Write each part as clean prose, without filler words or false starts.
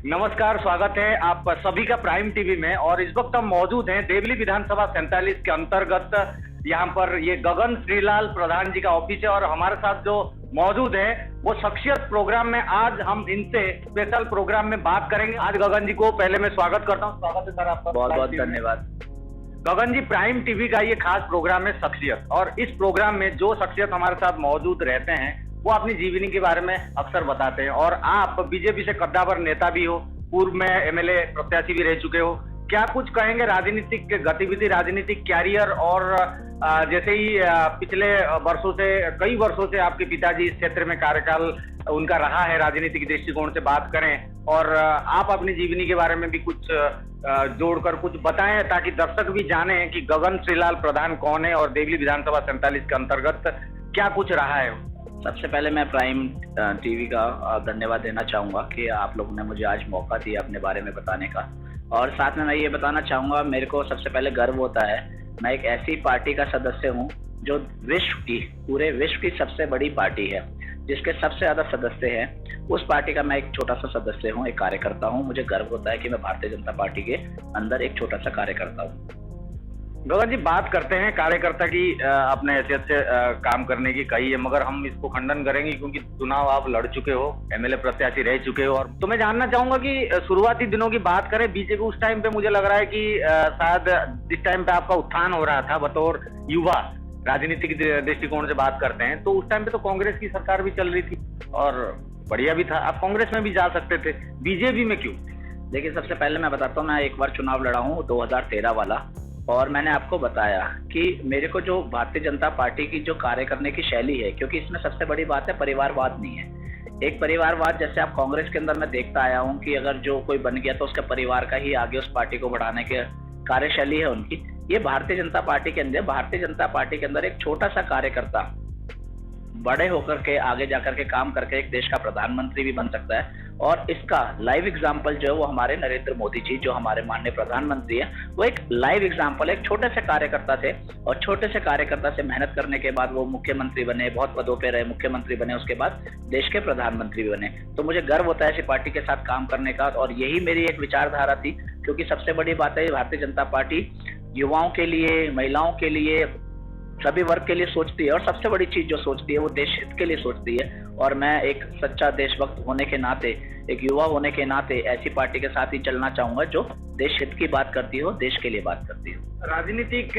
नमस्कार, स्वागत है आप सभी का प्राइम टीवी में। और इस वक्त हम मौजूद हैं देवली विधानसभा 47 के अंतर्गत। यहाँ पर ये गगन श्रीलाल प्रधान जी का ऑफिस है और हमारे साथ जो मौजूद है वो शख्सियत प्रोग्राम में आज हम इनसे स्पेशल प्रोग्राम में बात करेंगे। आज गगन जी को पहले मैं स्वागत करता हूँ। स्वागत है सर आपका। बहुत बहुत धन्यवाद। गगन जी, प्राइम टीवी का ये खास प्रोग्राम है शख्सियत, और इस प्रोग्राम में जो शख्सियत हमारे साथ मौजूद रहते हैं वो अपनी जीवनी के बारे में अक्सर बताते हैं। और आप बीजेपी से कद्दावर नेता भी हो, पूर्व में एमएलए प्रत्याशी भी रह चुके हो। क्या कुछ कहेंगे राजनीतिक गतिविधि, राजनीतिक कैरियर, और जैसे ही पिछले वर्षों से, कई वर्षों से आपके पिताजी इस क्षेत्र में कार्यकाल उनका रहा है, राजनीतिक दृष्टिकोण से बात करें और आप अपनी जीवनी के बारे में भी कुछ जोड़कर कुछ बताएं ताकि दर्शक भी जाने कि गगन श्रीलाल प्रधान कौन है और देवली विधानसभा 47 के अंतर्गत क्या कुछ रहा है। सबसे पहले मैं प्राइम टीवी का धन्यवाद देना चाहूँगा कि आप लोगों ने मुझे आज मौका दिया अपने बारे में बताने का। और साथ में मैं ये बताना चाहूँगा, मेरे को सबसे पहले गर्व होता है, मैं एक ऐसी पार्टी का सदस्य हूँ जो पूरे विश्व की सबसे बड़ी पार्टी है, जिसके सबसे ज़्यादा सदस्य हैं। उस पार्टी का मैं एक छोटा सा सदस्य हूँ, एक कार्यकर्ता हूँ। मुझे गर्व होता है कि मैं भारतीय जनता पार्टी के अंदर एक छोटा सा कार्यकर्ता हूँ। गगन जी, बात करते हैं कार्यकर्ता की, अपने हैसियत से काम करने की कही है, मगर हम इसको खंडन करेंगे क्योंकि चुनाव आप लड़ चुके हो, एमएलए प्रत्याशी रह चुके हो। और तो मैं जानना चाहूंगा कि शुरुआती दिनों की बात करें बीजेपी, उस टाइम पे मुझे लग रहा है कि शायद जिस टाइम पे आपका उत्थान हो रहा था बतौर युवा, राजनीतिक दृष्टिकोण से बात करते हैं, तो उस टाइम पे तो कांग्रेस की सरकार भी चल रही थी और बढ़िया भी था, आप कांग्रेस में भी जा सकते थे, बीजेपी में क्यों? देखिए, सबसे पहले मैं बताता हूँ, मैं एक बार चुनाव लड़ा हूँ 2013 वाला, और मैंने आपको बताया कि मेरे को जो भारतीय जनता पार्टी की जो कार्य करने की शैली है, क्योंकि इसमें सबसे बड़ी बात है परिवारवाद नहीं है। एक परिवारवाद जैसे आप कांग्रेस के अंदर मैं देखता आया हूँ कि अगर जो कोई बन गया तो उसके परिवार का ही आगे उस पार्टी को बढ़ाने की कार्यशैली है उनकी। ये भारतीय जनता पार्टी के अंदर एक छोटा सा कार्यकर्ता बड़े होकर के आगे जाकर के काम करके एक देश का प्रधानमंत्री भी बन सकता है। और इसका लाइव एग्जाम्पल जो है वो हमारे नरेंद्र मोदी जी, जो हमारे माननीय प्रधानमंत्री है, वो एक लाइव एग्जाम्पल, एक छोटे से कार्यकर्ता थे और छोटे से कार्यकर्ता से मेहनत करने के बाद वो मुख्यमंत्री बने, बहुत पदों पे रहे, मुख्यमंत्री बने, उसके बाद देश के प्रधानमंत्री भी बने। तो मुझे गर्व होता है ऐसी पार्टी के साथ काम करने का, और यही मेरी एक विचारधारा थी। क्योंकि सबसे बड़ी बात है, भारतीय जनता पार्टी युवाओं के लिए, महिलाओं के लिए, सभी वर्ग के लिए सोचती है, और सबसे बड़ी चीज जो सोचती है वो देश हित के लिए सोचती है। और मैं एक सच्चा देशभक्त होने के नाते, एक युवा होने के नाते ऐसी पार्टी के साथ ही चलना चाहूंगा जो देश हित की बात करती हो, देश के लिए बात करती हो। राजनीतिक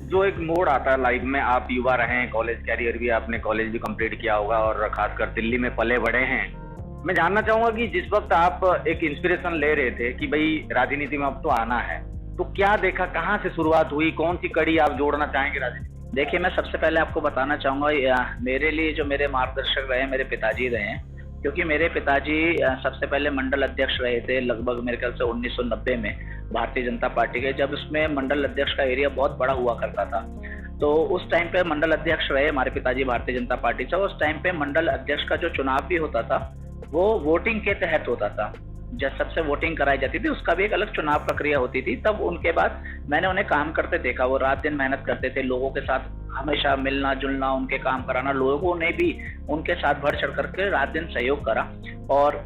जो एक मोड़ आता है लाइफ में, आप युवा रहे हैं, कॉलेज कैरियर भी, आपने कॉलेज भी कंप्लीट किया होगा और खासकर दिल्ली में पले बड़े हैं। मैं जानना चाहूंगा कि जिस वक्त आप एक इंस्पिरेशन ले रहे थे कि भाई राजनीति में अब तो आना है, तो क्या देखा, कहाँ से शुरुआत हुई, कौन सी कड़ी आप जोड़ना चाहेंगे राजनीति? देखिए, मैं सबसे पहले आपको बताना चाहूँगा, मेरे लिए जो मेरे मार्गदर्शक रहे, मेरे पिताजी रहे हैं। क्योंकि मेरे पिताजी सबसे पहले मंडल अध्यक्ष रहे थे, लगभग मेरे ख्याल से 1990 में भारतीय जनता पार्टी के, जब उसमें मंडल अध्यक्ष का एरिया बहुत बड़ा हुआ करता था। तो उस टाइम पे मंडल अध्यक्ष रहे हमारे पिताजी भारतीय जनता पार्टी से। उस टाइम पे मंडल अध्यक्ष का जो चुनाव भी होता था वो वोटिंग के तहत होता था, जब सबसे वोटिंग कराई जाती थी, उसका भी एक अलग चुनाव प्रक्रिया होती थी। तब उनके बाद मैंने उन्हें काम करते देखा, वो रात दिन मेहनत करते थे, लोगों के साथ हमेशा मिलना जुलना, उनके काम कराना, लोगों ने भी उनके साथ बढ़ चढ़ करके रात दिन सहयोग करा। और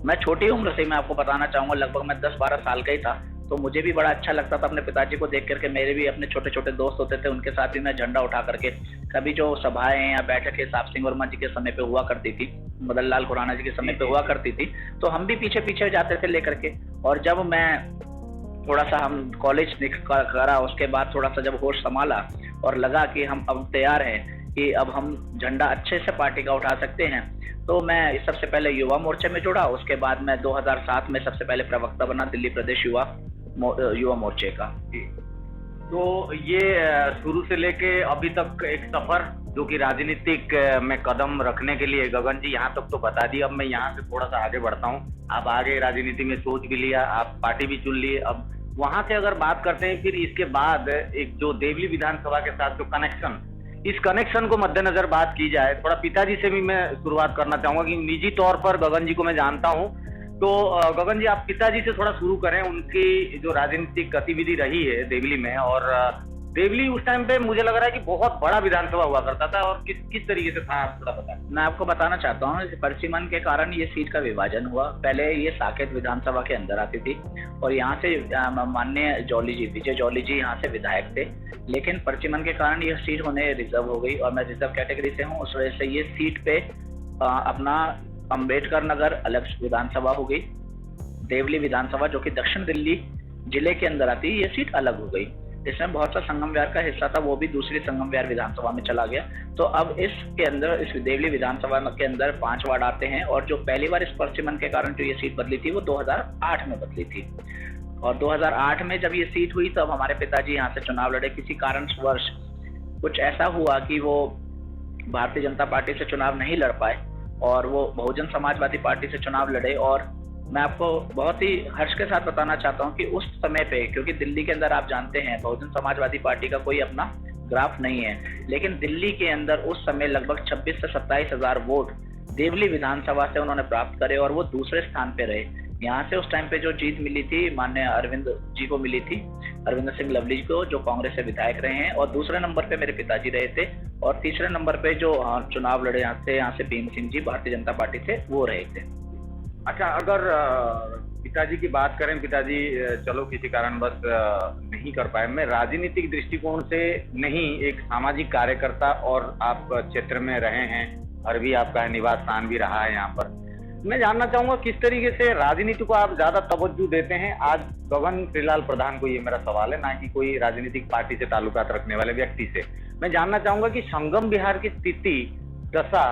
मैं छोटी उम्र से, मैं आपको बताना चाहूँगा, लगभग मैं 10-12 साल का ही था, तो मुझे भी बड़ा अच्छा लगता था अपने पिताजी को देख करके। मेरे भी अपने छोटे छोटे दोस्त होते थे, उनके साथ ही मैं झंडा उठा करके, कभी जो सभाएं या बैठकें साहब सिंह वर्मा जी के समय पे हुआ करती थी, मदन लाल खुराना जी के समय पे हुआ करती थी, तो हम भी पीछे पीछे जाते थे लेकर के। और जब मैं थोड़ा सा, हम कॉलेज करा, उसके बाद थोड़ा सा जब होश संभाला और लगा कि हम अब तैयार हैं कि अब हम झंडा अच्छे से पार्टी का उठा सकते हैं, तो मैं सबसे पहले युवा मोर्चे में जुड़ा। उसके बाद मैं 2007 में सबसे पहले प्रवक्ता बना दिल्ली प्रदेश युवा मोर्चे का। तो ये शुरू से लेके अभी तक एक सफर जो कि राजनीतिक में कदम रखने के लिए, गगन जी यहाँ तक तो बता दिया, अब मैं यहाँ से थोड़ा सा आगे बढ़ता हूँ। आप आगे राजनीति में सोच भी लिया, आप पार्टी भी चुन लिए, अब वहां से अगर बात करते हैं, फिर इसके बाद एक जो देवली विधानसभा के साथ जो कनेक्शन, इस कनेक्शन को मद्देनजर बात की जाए, थोड़ा पिताजी से भी मैं शुरुआत करना चाहूंगा कि निजी तौर पर गगन जी को मैं जानता हूँ, तो गगन जी आप पिताजी से थोड़ा शुरू करें, उनकी जो राजनीतिक गतिविधि रही है देवली में, और देवली उस टाइम पे मुझे लग रहा है कि बहुत बड़ा विधानसभा हुआ करता था, और किस तरीके से था आप थोड़ा बताएं। मैं आपको बताना चाहता हूँ, परसिमन के कारण ये सीट का विभाजन हुआ। पहले ये साकेत विधानसभा के अंदर आती थी और यहाँ से माननीय जौली जी, विजय जौली जी यहाँ से विधायक थे, लेकिन परसिमन के कारण यह सीट होने रिजर्व हो गई और मैं रिजर्व कैटेगरी से हूँ, उस वजह से ये सीट पे अपना अम्बेडकर नगर अलग विधानसभा हो गई। देवली विधानसभा जो कि दक्षिण दिल्ली जिले के अंदर आती है, ये सीट अलग हो गई। इसमें बहुत सा संगम विहार का हिस्सा था, वो भी दूसरी संगम विहार विधानसभा में चला गया। तो अब इसके अंदर, इस देवली विधानसभा के अंदर 5 वार्ड आते हैं और जो पहली बार इस परसिमन के कारण जो ये सीट बदली थी वो 2008 में बदली थी। और 2008 में जब ये सीट हुई तब हमारे पिताजी यहाँ से चुनाव लड़े। किसी कारणवश कुछ ऐसा हुआ कि वो भारतीय जनता पार्टी से चुनाव नहीं लड़ पाए और वो बहुजन समाजवादी पार्टी से चुनाव लड़े। और मैं आपको बहुत ही हर्ष के साथ बताना चाहता हूं कि उस समय पे, क्योंकि दिल्ली के अंदर आप जानते हैं बहुजन समाजवादी पार्टी का कोई अपना ग्राफ नहीं है, लेकिन दिल्ली के अंदर उस समय लगभग 26 से 27 हजार वोट देवली विधानसभा से उन्होंने प्राप्त करे और वो दूसरे स्थान पे रहे। यहाँ से उस टाइम पे जो जीत मिली थी माननीय अरविंद जी को मिली थी, अरविंद सिंह लवली को, जो कांग्रेस से विधायक रहे हैं, और दूसरे नंबर पे मेरे पिताजी रहे थे, और तीसरे नंबर पे जो चुनाव लड़े यहाँ से भीम सिंह जी भारतीय जनता पार्टी से, वो रहे थे। अच्छा, अगर पिताजी की बात करें, पिताजी चलो किसी कारणवश नहीं कर पाए, मैं राजनीतिक दृष्टिकोण से नहीं, एक सामाजिक कार्यकर्ता और आप क्षेत्र में रहे हैं, और भी आपका निवास स्थान भी रहा है यहाँ पर, मैं जानना चाहूंगा किस तरीके से राजनीति को आप ज्यादा तवज्जो देते हैं। आज गगन श्रीलाल प्रधान को, ये मेरा सवाल है, ना कि कोई राजनीतिक पार्टी से ताल्लुकात रखने वाले व्यक्ति से, मैं जानना चाहूंगा कि संगम विहार की स्थिति, दशा,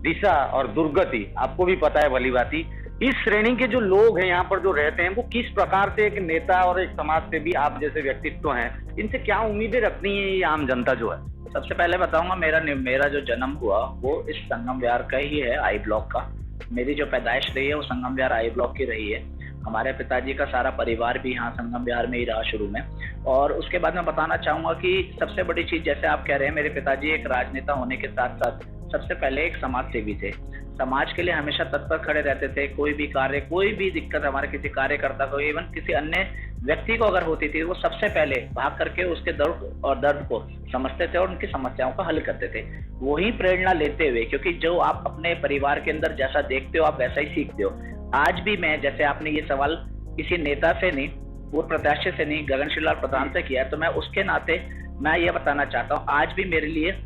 दिशा और दुर्गति आपको भी पता है भली भांति। इस श्रेणी के जो लोग हैं यहाँ पर जो रहते हैं, वो किस प्रकार से एक नेता और एक समाज से भी आप जैसे व्यक्तित्व हैं, इनसे क्या उम्मीदें रखती है ये आम जनता जो है? सबसे पहले बताऊंगा, मेरा जो जन्म हुआ वो इस संगम विहार का ही है, आई ब्लॉक का। मेरी जो पैदाइश रही है वो संगम विहार आई ब्लॉक की रही है। हमारे पिताजी का सारा परिवार भी यहाँ संगम विहार में ही रहा शुरू में। और उसके बाद मैं बताना चाहूंगा कि सबसे बड़ी चीज, जैसे आप कह रहे हैं, मेरे पिताजी एक राजनेता होने के साथ साथ सबसे पहले एक समाज सेवी थे। समाज के लिए हमेशा तत्पर खड़े रहते थे। कोई भी कार्य, कोई भी दिक्कत हमारे किसी कार्यकर्ता को, इवन किसी अन्य व्यक्ति को अगर होती थी, वो सबसे पहले भाग करके उसके दर्द को समझते थे और उनकी समस्याओं का हल करते थे। वही प्रेरणा लेते हुए, क्योंकि जो आप अपने परिवार के अंदर जैसा देखते हो आप वैसा ही सीखते हो। आज भी मैं, जैसे आपने ये सवाल किसी नेता से नहीं, पूर्व प्रत्याशी से नहीं, गगन श्रीलाल प्रधान से किया, तो मैं उसके नाते मैं ये बताना चाहता हूँ, आज भी मेरे लिए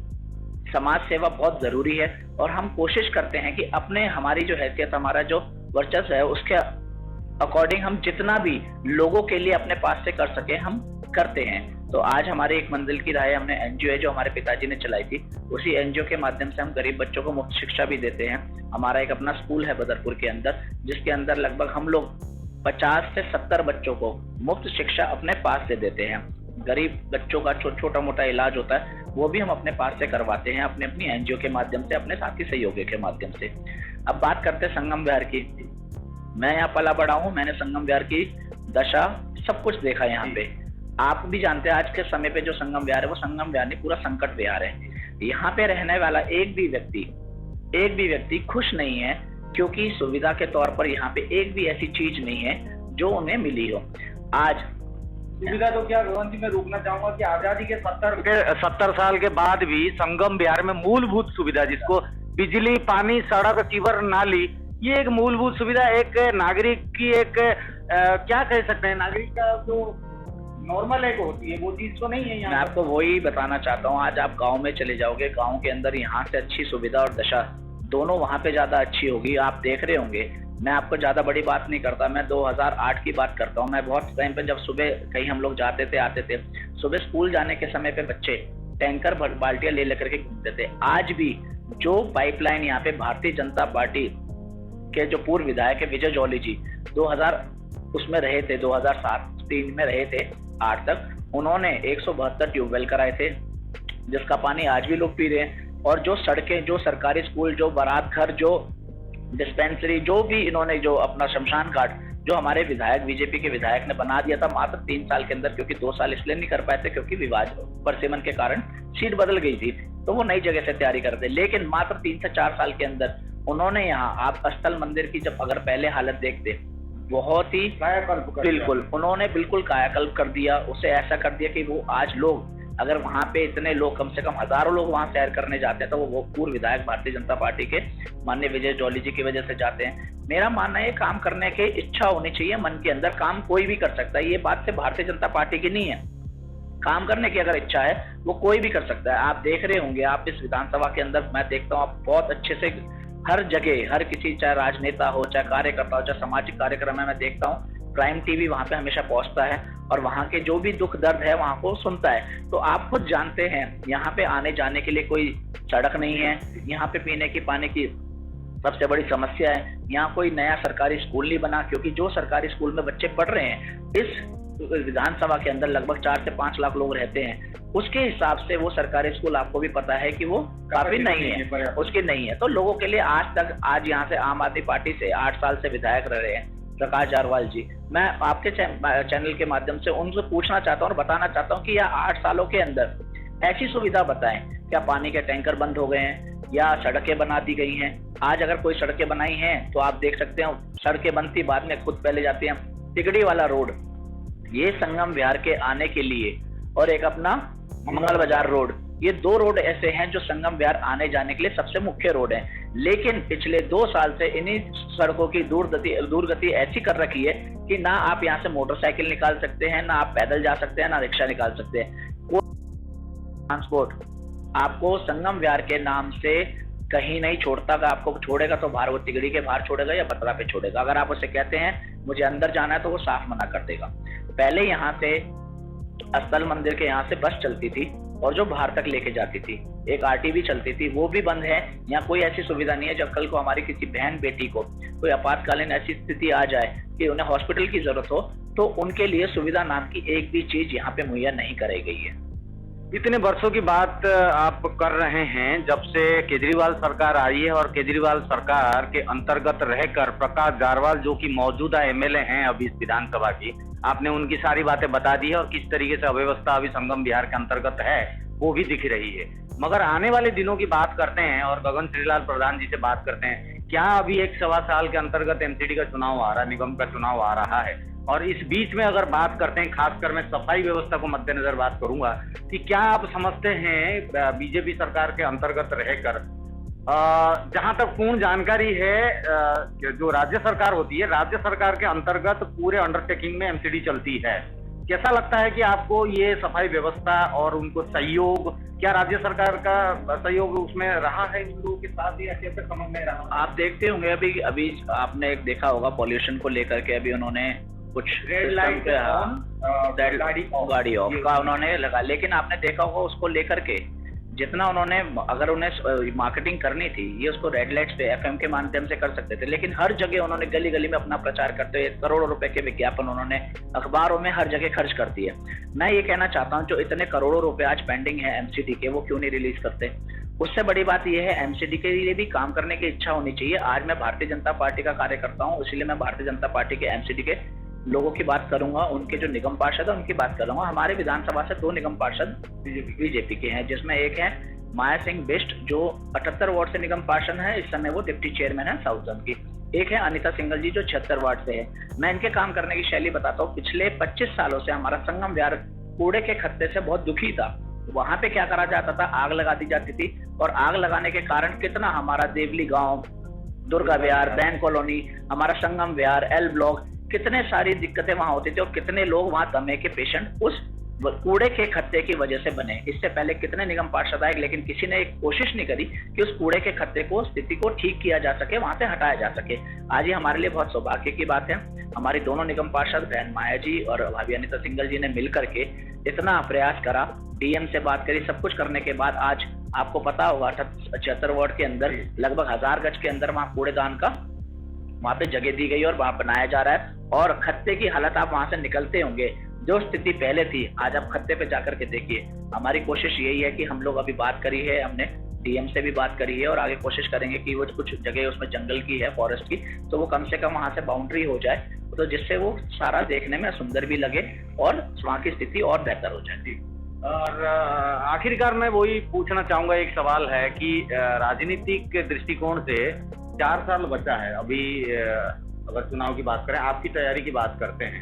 समाज सेवा बहुत जरूरी है। और हम कोशिश करते हैं कि अपने, हमारी जो हैसियत, हमारा जो वर्चस्व है, उसके अकॉर्डिंग हम जितना भी लोगों के लिए अपने पास से कर सके हम करते हैं। तो आज हमारे एक मंजिल की राह, हमने एनजीओ है जो हमारे पिताजी ने चलाई थी, उसी एनजीओ के माध्यम से हम गरीब बच्चों को मुफ्त शिक्षा भी देते हैं। हमारा एक अपना स्कूल है बदरपुर के अंदर, जिसके अंदर लगभग हम लोग 50 से 70 बच्चों को मुफ्त शिक्षा अपने पास से देते हैं। गरीब बच्चों का छोटा मोटा इलाज होता है, वो भी हम अपने पास से करवाते हैं, अपनी एनजीओ के माध्यम से, अपने साथी सहयोगी के माध्यम से। अब बात करते हैं संगम विहार की। मैं यहाँ पला बड़ा हूँ, मैंने संगम विहार की दशा सब कुछ देखा यहाँ पे। आप भी जानते हैं आज के समय पे जो संगम विहार है वो संगम विहार नहीं, पूरा संकट विहार है। यहाँ पे रहने वाला एक भी व्यक्ति खुश नहीं है, क्योंकि सुविधा के तौर पर यहाँ पे एक भी ऐसी चीज नहीं है जो उन्हें मिली हो। आज सुविधा तो क्या, रोहन जी मैं रोकना चाहूंगा कि आजादी के 70 साल के बाद भी संगम विहार में मूलभूत सुविधा, जिसको बिजली, पानी, सड़क, सीवर, नाली, ये एक मूलभूत सुविधा एक नागरिक की एक क्या कह सकते हैं, नागरिक का जो नॉर्मल एक होती है, वो चीज तो नहीं है यहाँ। मैं आपको वही बताना चाहता हूँ, आज आप गाँव में चले जाओगे, गाँव के अंदर यहाँ से अच्छी सुविधा और दशा दोनों वहाँ पे ज्यादा अच्छी होगी। आप देख रहे होंगे, मैं आपको ज्यादा बड़ी बात नहीं करता, मैं 2008 की बात करता हूँ। मैं बहुत टाइम पे, जब सुबह कहीं हम लोग जाते थे, आते थे, सुबह स्कूल जाने के समय पे बच्चे टैंकर बाल्टियां ले लेकर के घूमते थे। आज भी जो पाइपलाइन यहाँ पे भारतीय जनता पार्टी के जो पूर्व विधायक है विजय जौली जी 2000 उसमें रहे थे, 2007-3 में रहे थे 8 तक, उन्होंने 172 ट्यूबवेल कराए थे, जिसका पानी आज भी लोग पी रहे हैं। और जो सड़कें, जो सरकारी स्कूल, जो बारात घर, जो डिस्पेंसरी, जो भी इन्होंने, जो अपना शमशान घाट, जो हमारे विधायक, बीजेपी के विधायक ने बना दिया था मात्र 3 साल के अंदर, क्योंकि 2 साल इसलिए नहीं कर पाए थे क्योंकि विवाद परसिमन के कारण सीट बदल गई थी, तो वो नई जगह से तैयारी करते। लेकिन मात्र 3 से 4 साल के अंदर उन्होंने यहाँ, आप स्थल मंदिर की जब अगर पहले हालत देखते, बहुत ही कायाकल्प, बिल्कुल उन्होंने बिल्कुल कायाकल्प कर दिया, उसे ऐसा कर दिया कि वो आज लोग अगर वहां पे इतने लोग, कम से कम हजारों लोग वहां सैर करने जाते हैं, तो वो पूर्व विधायक भारतीय जनता पार्टी के माननीय विजय जौली जी की वजह से जाते हैं। मेरा मानना है काम करने की इच्छा होनी चाहिए मन के अंदर, काम कोई भी कर सकता है, ये बात से भारतीय जनता पार्टी की नहीं है। काम करने की अगर इच्छा है वो कोई भी कर सकता है। आप देख रहे होंगे, आप इस विधानसभा के अंदर, मैं देखता हूँ आप बहुत अच्छे से हर जगह, हर किसी, चाहे राजनेता हो, चाहे कार्यकर्ता हो, चाहे सामाजिक कार्यक्रम है, मैं देखता हूँ प्राइम टीवी वहां पे हमेशा पहुंचता है और वहां के जो भी दुख दर्द है वहां को सुनता है। तो आप खुद जानते हैं यहाँ पे आने जाने के लिए कोई सड़क नहीं है, यहाँ पे पीने की पानी की सबसे बड़ी समस्या है, यहाँ कोई नया सरकारी स्कूल नहीं बना, क्योंकि जो सरकारी स्कूल में बच्चे पढ़ रहे हैं, इस विधानसभा के अंदर लगभग 4 से 5 लाख लोग रहते हैं, उसके हिसाब से वो सरकारी स्कूल आपको भी पता है कि वो काफी नहीं है, उसकी नहीं है। तो लोगों के लिए आज यहाँ से आम आदमी पार्टी से 8 साल से विधायक रह रहे हैं प्रकाश जारवाल जी, मैं आपके चैनल के माध्यम से उनसे पूछना चाहता हूँ और बताना चाहता हूँ कि यह 8 सालों के अंदर ऐसी सुविधा बताएं, क्या पानी के टैंकर बंद हो गए हैं या सड़कें बना दी गई हैं? आज अगर कोई सड़कें बनाई हैं तो आप देख सकते हैं सड़कें बनती बाद में खुद पहले जाती हैं। तिगड़ी वाला रोड, ये संगम विहार के आने के लिए, और एक अपना मंगल बाजार रोड, ये 2 रोड ऐसे हैं जो संगम विहार आने जाने के लिए सबसे मुख्य रोड हैं। लेकिन पिछले 2 साल से इन्हीं सड़कों की दूरगति ऐसी कर रखी है कि ना आप यहाँ से मोटरसाइकिल निकाल सकते हैं, ना आप पैदल जा सकते हैं, ना रिक्शा निकाल सकते हैं। ट्रांसपोर्ट आपको संगम विहार के नाम से कहीं नहीं छोड़ता, अगर आपको छोड़ेगा तो बाहर वो तिगड़ी के बाहर छोड़ेगा या बतरा पे छोड़ेगा। अगर आप उसे कहते हैं मुझे अंदर जाना है तो वो साफ मना कर देगा। पहले यहाँ से स्थल मंदिर के यहाँ से बस चलती थी और जो बाहर तक लेके जाती थी, एक आरटीवी चलती थी, वो भी बंद है। यहाँ कोई ऐसी सुविधा नहीं है, जब कल को हमारी किसी बहन बेटी को कोई आपातकालीन ऐसी स्थिति आ जाए कि उन्हें हॉस्पिटल की जरूरत हो, तो उनके लिए सुविधा नाम की एक भी चीज यहाँ पे मुहैया नहीं कराई गई है। इतने वर्षों की बात आप कर रहे हैं जब से केजरीवाल सरकार आई है, और केजरीवाल सरकार के अंतर्गत रहकर प्रकाश जारवाल जो कि मौजूदा एमएलए हैं अभी इस विधानसभा की, आपने उनकी सारी बातें बता दी है और किस तरीके से अव्यवस्था अभी संगम विहार के अंतर्गत है वो भी दिख रही है। मगर आने वाले दिनों की बात करते हैं और गगन श्रीलाल प्रधान जी से बात करते हैं, क्या अभी 1-1.25 साल के अंतर्गत एमसीडी का चुनाव आ रहा है, निगम का चुनाव आ रहा है, और इस बीच में अगर बात करते हैं, खासकर मैं सफाई व्यवस्था को मद्देनजर बात करूंगा, कि क्या आप समझते हैं बीजेपी सरकार के अंतर्गत रहकर, जहां तक पूर्ण जानकारी है, जो राज्य सरकार होती है, राज्य सरकार के अंतर्गत पूरे अंडरटेकिंग में एमसीडी चलती है, कैसा लगता है कि आपको ये सफाई व्यवस्था और उनको सहयोग, क्या राज्य सरकार का सहयोग उसमें रहा है इन लोगों के साथ, या कैसे समझ में रहा? आप देखते होंगे अभी आपने एक देखा होगा पॉल्यूशन को लेकर के, अभी उन्होंने कुछ रेड लाइट गाड़ी ऑफ का उन्होंने लगा, लेकिन आपने देखा होगा उसको लेकर के जितना उन्होंने, अगर उन्हें मार्केटिंग करनी थी, ये उसको रेड लाइट्स पे एफएम के माध्यम से कर सकते थे, लेकिन हर जगह उन्होंने गली गली में अपना प्रचार करते हुए करोड़ों रुपए के विज्ञापन उन्होंने अखबारों में हर जगह खर्च कर दिए। मैं ये कहना चाहता हूँ, जो इतने करोड़ों रुपए आज पेंडिंग है एमसीडी के, वो क्यों नहीं रिलीज करते? उससे बड़ी बात यह है, एमसीडी के लिए भी काम करने की इच्छा होनी चाहिए। आज मैं भारतीय जनता पार्टी का कार्यकर्ता हूँ, इसलिए मैं भारतीय जनता पार्टी के एमसीडी के लोगों की बात करूंगा, उनके जो निगम पार्षद है उनकी बात करूंगा। हमारे विधानसभा से 2 निगम पार्षद बीजेपी के हैं, जिसमें एक है माया सिंह बिष्ट जो 78 वार्ड से निगम पार्षद है, इस समय वो डिप्टी चेयरमैन है साउथ जोन की। एक है अनिता सिंगल जी जो 76 वार्ड से है। मैं इनके काम करने की शैली बताता हूँ। पिछले 25 सालों से हमारा संगम विहार कूड़े के खत्ते से बहुत दुखी था। वहां पे क्या करा जाता था, आग लगा दी जाती थी, और आग लगाने के कारण कितना हमारा देवली गांव, दुर्गा विहार, बैन कॉलोनी, हमारा संगम विहार, एल ब्लॉक, कितने सारी दिक्कतें वहां होती थी और कितने लोग वहां दमे के पेशेंट उस कूड़े के खत्ते की वजह से बने। इससे पहले कितने निगम पार्षद आए, लेकिन किसी ने एक कोशिश नहीं करी कि उस कूड़े के खत्ते को, स्थिति को ठीक किया जा सके, वहां से हटाया जा सके। आज ये हमारे लिए बहुत सौभाग्य की बात है, हमारी दोनों निगम पार्षद बहन माया जी और भाभी अनिता सिंगल जी ने मिलकर के इतना प्रयास करा, डीएम से बात करी, सब कुछ करने के बाद आज आपको पता होगा 76 वार्ड के अंदर लगभग 1000 गज के अंदर वहां कूड़ेदान का वहां पे जगह दी गई और वहां बनाया जा रहा है। और खत्ते की हालत, आप वहां से निकलते होंगे, जो स्थिति पहले थी, आज आप खत्ते पे जाकर के देखिए। हमारी कोशिश यही है कि हम लोग अभी बात करी है, हमने डीएम से भी बात करी है और आगे कोशिश करेंगे कि वो कुछ जगह उसमें जंगल की है, फॉरेस्ट की, तो वो कम से कम वहां से बाउंड्री हो जाए, तो जिससे वो सारा देखने में सुंदर भी लगे और वहां की स्थिति और बेहतर हो जाए। और आखिरकार मैं वही पूछना चाहूंगा, एक सवाल है कि राजनीतिक दृष्टिकोण से 4 साल बचा है अभी, अगर चुनाव की बात करें, आपकी तैयारी की बात करते हैं,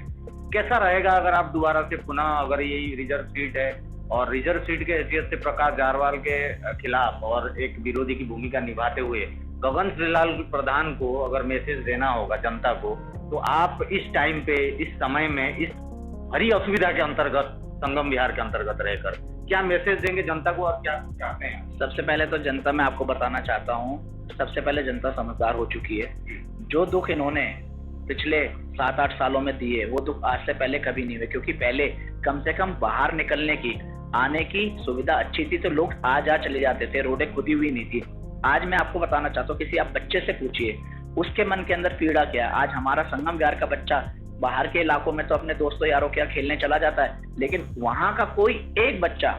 कैसा रहेगा अगर आप दोबारा से पुनः, अगर यही रिजर्व सीट है और रिजर्व सीट के हैसियत से प्रकाश जारवाल के खिलाफ और एक विरोधी की भूमिका निभाते हुए गगन श्रीलाल प्रधान को अगर मैसेज देना होगा जनता को, तो आप इस टाइम पे, इस समय में, इस भरी असुविधा के अंतर्गत, संगम विहार के अंतर्गत रहकर क्या मैसेज देंगे जनता को और क्या चाहते हैं? सबसे पहले तो जनता, मैं आपको बताना चाहता हूँ, सबसे पहले जनता समझदार हो चुकी है। जो दुख इन्होंने पिछले 7-8 सालों में दिए वो दुख आज से पहले कभी नहीं हुए, क्योंकि पहले कम से कम बाहर निकलने की, आने की सुविधा अच्छी थी, तो लोग आ जा चले जाते थे, रोडें खुदी हुई नहीं थी। आज मैं आपको बताना चाहता हूँ, किसी आप बच्चे से पूछिए उसके मन के अंदर पीड़ा क्या है। आज हमारा संगम विहार का बच्चा बाहर के इलाकों में तो अपने दोस्तों यारों के यहाँ खेलने चला जाता है, लेकिन वहां का कोई एक बच्चा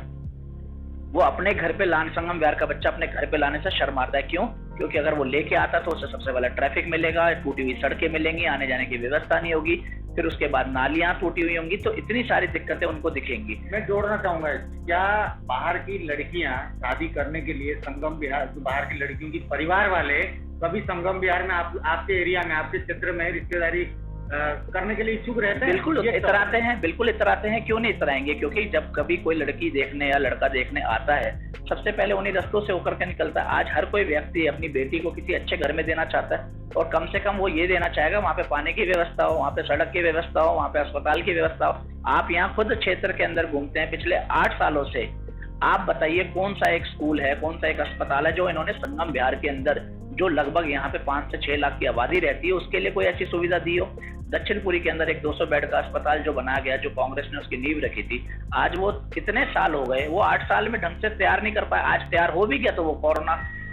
वो अपने घर पे लाने, संगम विहार का बच्चा अपने घर पे लाने से शर्माता है। क्यों? क्योंकि अगर वो लेके आता तो उसे सबसे पहले ट्रैफिक मिलेगा, टूटी हुई सड़कें मिलेंगी, आने जाने की व्यवस्था नहीं होगी, फिर उसके बाद नालियां टूटी हुई होंगी, तो इतनी सारी दिक्कतें उनको दिखेंगी। मैं जोड़ना चाहूंगा, क्या बाहर की लड़कियां शादी करने के लिए संगम विहार, बाहर की लड़कियों की परिवार वाले कभी संगम विहार में आपके एरिया में, आपके क्षेत्र में रिश्तेदारी करने के लिए इच्छुक रहते हैं? बिल्कुल इतराते हैं, बिल्कुल इतराते हैं। क्यों नहीं इतराएंगे? क्योंकि जब कभी कोई लड़की देखने या लड़का देखने आता है, सबसे पहले उन्हीं रास्तों से होकर के निकलता है। आज हर कोई व्यक्ति अपनी बेटी को किसी अच्छे घर में देना चाहता है, और कम से कम वो ये देना चाहेगा वहाँ पे पानी की व्यवस्था हो, वहाँ पे सड़क की व्यवस्था हो, वहाँ पे अस्पताल की व्यवस्था हो। आप यहाँ खुद क्षेत्र के अंदर घूमते हैं, पिछले 8 सालों से आप बताइए कौन सा एक स्कूल है, कौन सा एक अस्पताल है जो इन्होंने संगम विहार के अंदर, जो लगभग यहाँ पे 5 से 6 लाख की आबादी रहती है, उसके लिए कोई ऐसी सुविधा दी हो। दक्षिणपुरी के अंदर एक 200 बेड का अस्पताल जो बनाया गया, जो कांग्रेस ने उसकी नींव रखी थी, आज वो कितने साल हो गए, वो 8 साल में ढंग से तैयार नहीं कर पाया। आज तैयार हो भी गया तो वो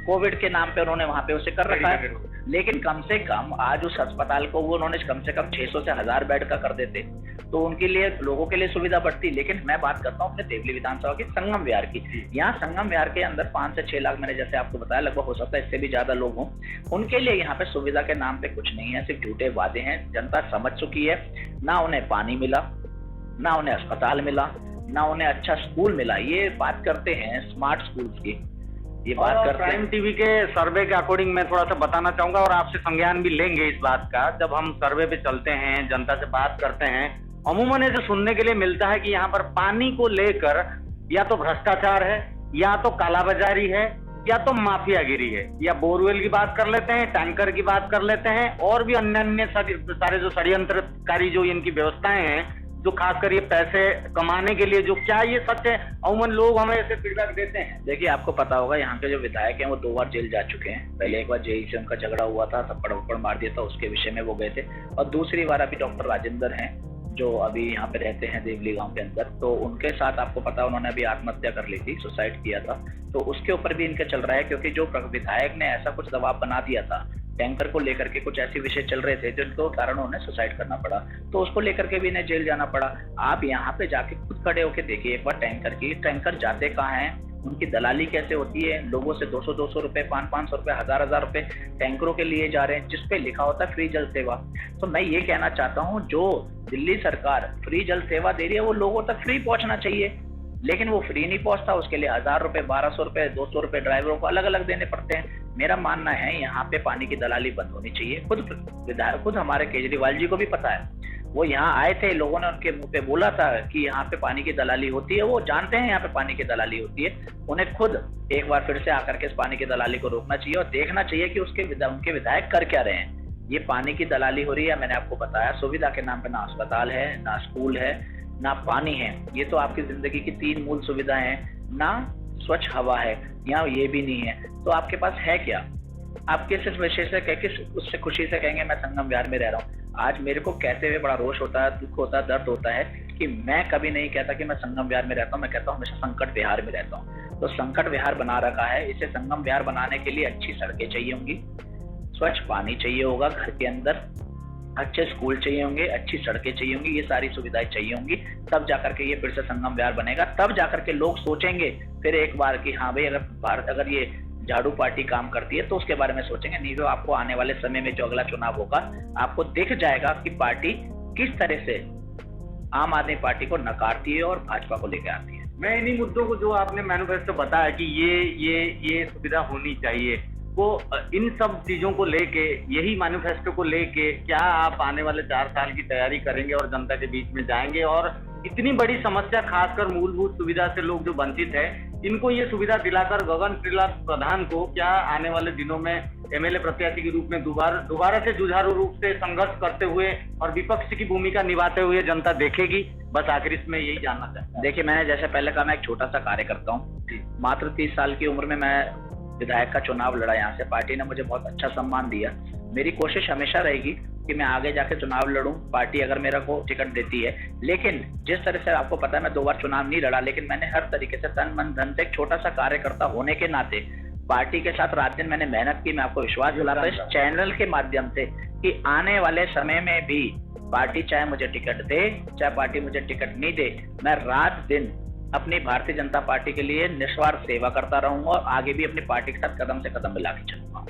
कोविड के नाम पे उन्होंने वहां पे उसे कर रखा है। लेकिन कम से कम आज उस अस्पताल को वो उन्होंने कम से कम 600 से 1000 बेड का कर देते तो उनके लिए, लोगों के लिए सुविधा बढ़ती। लेकिन मैं बात करता हूँ अपने देवली विधानसभा की, संगम विहार की। यहाँ संगम विहार के अंदर 5 से 6 लाख, मैंने जैसे आपको बताया, लगभग हो सकता है इससे भी ज्यादा लोग हों। उनके लिए यहाँ पे सुविधा के नाम पे कुछ नहीं है, सिर्फ झूठे वादे हैं। जनता समझ चुकी है, ना उन्हें पानी मिला, ना उन्हें अस्पताल मिला, ना उन्हें अच्छा स्कूल मिला। ये बात करते हैं स्मार्ट स्कूल्स की, ये बात करते हैं। प्राइम टीवी के सर्वे के अकॉर्डिंग मैं थोड़ा सा बताना चाहूंगा और आपसे संज्ञान भी लेंगे इस बात का। जब हम सर्वे पे चलते हैं, जनता से बात करते हैं, अमूमन ऐसे सुनने के लिए मिलता है कि यहाँ पर पानी को लेकर या तो भ्रष्टाचार है, या तो कालाबाजारी है, या तो माफियागिरी है। या बोरवेल की बात कर लेते हैं, टैंकर की बात कर लेते हैं, और भी अन्य सारे जो षड्यंत्रकारी जो इनकी व्यवस्थाएं हैं, जो खासकर ये पैसे कमाने के लिए, जो, क्या ये सच है? अमूमन लोग हमें ऐसे फीडबैक देते हैं। देखिए, आपको पता होगा यहाँ के जो विधायक हैं वो 2 बार जेल जा चुके हैं। पहले एक बार जेई से उनका झगड़ा हुआ था, थप्पड़ वप्पड़ मार दिया था, उसके विषय में वो गए थे। और दूसरी बार अभी डॉक्टर राजेंद्र हैं जो अभी यहाँ पे रहते हैं देवली गांव के अंदर, तो उनके साथ आपको पता उन्होंने अभी आत्महत्या कर ली थी, सुसाइड किया था। तो उसके ऊपर भी इनके चल रहा है, क्योंकि जो विधायक ने ऐसा कुछ दबाव बना दिया था, टैंकर को लेकर के कुछ ऐसे विषय चल रहे थे जिनको कारण उन्हें सुसाइड करना पड़ा, तो उसको लेकर के भी इन्हें जेल जाना पड़ा। आप यहाँ पे जाके खुद खड़े होके देखिए एक बार टैंकर की, टैंकर जाते कहाँ हैं, उनकी दलाली कैसे होती है। लोगों से 200-200 रुपए, 500-500 रुपए, 1000-1000 रुपए टैंकरों के लिए जा रहे हैं, जिसपे लिखा होता है फ्री जल सेवा। तो मैं ये कहना चाहता हूँ, जो दिल्ली सरकार फ्री जल सेवा दे रही है वो लोगों तक फ्री पहुंचना चाहिए, लेकिन वो फ्री नहीं पहुंचता। उसके लिए 1000 रुपए, 1200 रुपए, 200 रुपए ड्राइवरों को अलग अलग देने पड़ते हैं। मेरा मानना है यहाँ पे पानी की दलाली बंद होनी चाहिए। खुद हमारे केजरीवाल जी को भी पता है, वो यहाँ आए थे, लोगों ने उनके मुंह पे बोला था कि यहाँ पे पानी की दलाली होती है, वो जानते हैं यहाँ पे पानी की दलाली होती है। उन्हें खुद एक बार फिर से आकर के इस पानी की दलाली को रोकना चाहिए और देखना चाहिए कि उनके विधायक कर क्या रहे हैं। ये पानी की दलाली हो रही है, मैंने आपको बताया, सुविधा के नाम पे ना अस्पताल है, ना स्कूल है, ना पानी है। ये तो आपकी जिंदगी की 3 मूल सुविधाएं हैं। ना स्वच्छ हवा है, यहाँ ये भी नहीं है, तो आपके पास है क्या? आप किस विषय से किस उससे खुशी से कहेंगे मैं संगम विहार में रह रहा हूँ? आज मेरे को कहते हुए बड़ा रोष होता है, दुख होता है, दर्द होता है कि मैं कभी नहीं कहता कि मैं संगम विहार में रहता हूँ, मैं कहता हूँ हमेशा संकट विहार में रहता हूँ। तो संकट विहार बना रखा है, इसे संगम विहार बनाने के लिए अच्छी सड़कें चाहिए होंगी, स्वच्छ पानी चाहिए होगा घर के अंदर, अच्छे स्कूल चाहिए होंगे, अच्छी सड़कें चाहिए होंगी, ये सारी सुविधाएं चाहिए होंगी, तब जाकर के ये फिर से संगम विहार बनेगा। तब जाकर के लोग सोचेंगे फिर एक बार कि हाँ भाई, अगर ये झाड़ू पार्टी काम करती है तो उसके बारे में सोचेंगे। नहीं तो आपको आने वाले समय में जो अगला चुनाव होगा, आपको दिख जाएगा कि पार्टी किस तरह से आम आदमी पार्टी को नकारती है और भाजपा को लेकर आती है। मैं इन्हीं मुद्दों को, जो आपने मैनिफेस्टो बताया कि ये सुविधा होनी चाहिए, वो इन सब चीजों को लेके, यही मैनिफेस्टो को लेके क्या आप आने वाले 4 साल की तैयारी करेंगे और जनता के बीच में जाएंगे और इतनी बड़ी समस्या, खासकर मूलभूत सुविधा से लोग जो वंचित है, इनको ये सुविधा दिलाकर गगन श्रीलाल प्रधान को क्या आने वाले दिनों में एमएलए प्रत्याशी के रूप में दोबारा से जुझारू रूप से संघर्ष करते हुए और विपक्ष की भूमिका निभाते हुए जनता देखेगी? बस आखिर इसमें यही जानना चाहता हूं। देखिए, मैंने जैसे पहले कहा, मैं एक छोटा सा कार्य करता हूँ। मात्र 30 साल की उम्र में मैं विधायक का चुनाव लड़ा यहाँ से। पार्टी ने मुझे बहुत अच्छा सम्मान दिया। मेरी कोशिश हमेशा रहेगी कि मैं आगे जाके चुनाव लड़ूं, पार्टी अगर मेरा को टिकट देती है। लेकिन जिस तरह से आपको पता है, मैं 2 बार चुनाव नहीं लड़ा, लेकिन मैंने हर तरीके से तन मन धन से एक छोटा सा कार्यकर्ता होने के नाते पार्टी के साथ रात दिन मैंने मेहनत की। मैं आपको विश्वास दिलाता हूं इस चैनल के माध्यम से कि आने वाले समय में भी पार्टी चाहे मुझे टिकट दे, चाहे पार्टी मुझे टिकट नहीं दे, मैं रात दिन अपनी भारतीय जनता पार्टी के लिए निस्वार्थ सेवा करता रहूंगा और आगे भी अपनी पार्टी के साथ कदम से कदम मिला के चलूंगा।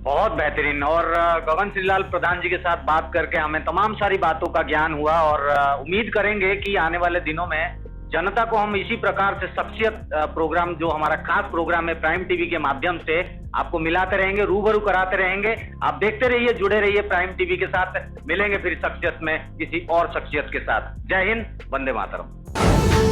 बहुत बेहतरीन। और गगन श्रीलाल प्रधान जी के साथ बात करके हमें तमाम सारी बातों का ज्ञान हुआ और उम्मीद करेंगे कि आने वाले दिनों में जनता को हम इसी प्रकार से शख्सियत प्रोग्राम, जो हमारा खास प्रोग्राम है प्राइम टीवी के माध्यम से, आपको मिलाते रहेंगे, रूबरू कराते रहेंगे। आप देखते रहिए, जुड़े रहिए प्राइम टीवी के साथ। मिलेंगे फिर शख्सियत में किसी और शख्सियत के साथ। जय हिंद, वंदे मातरम।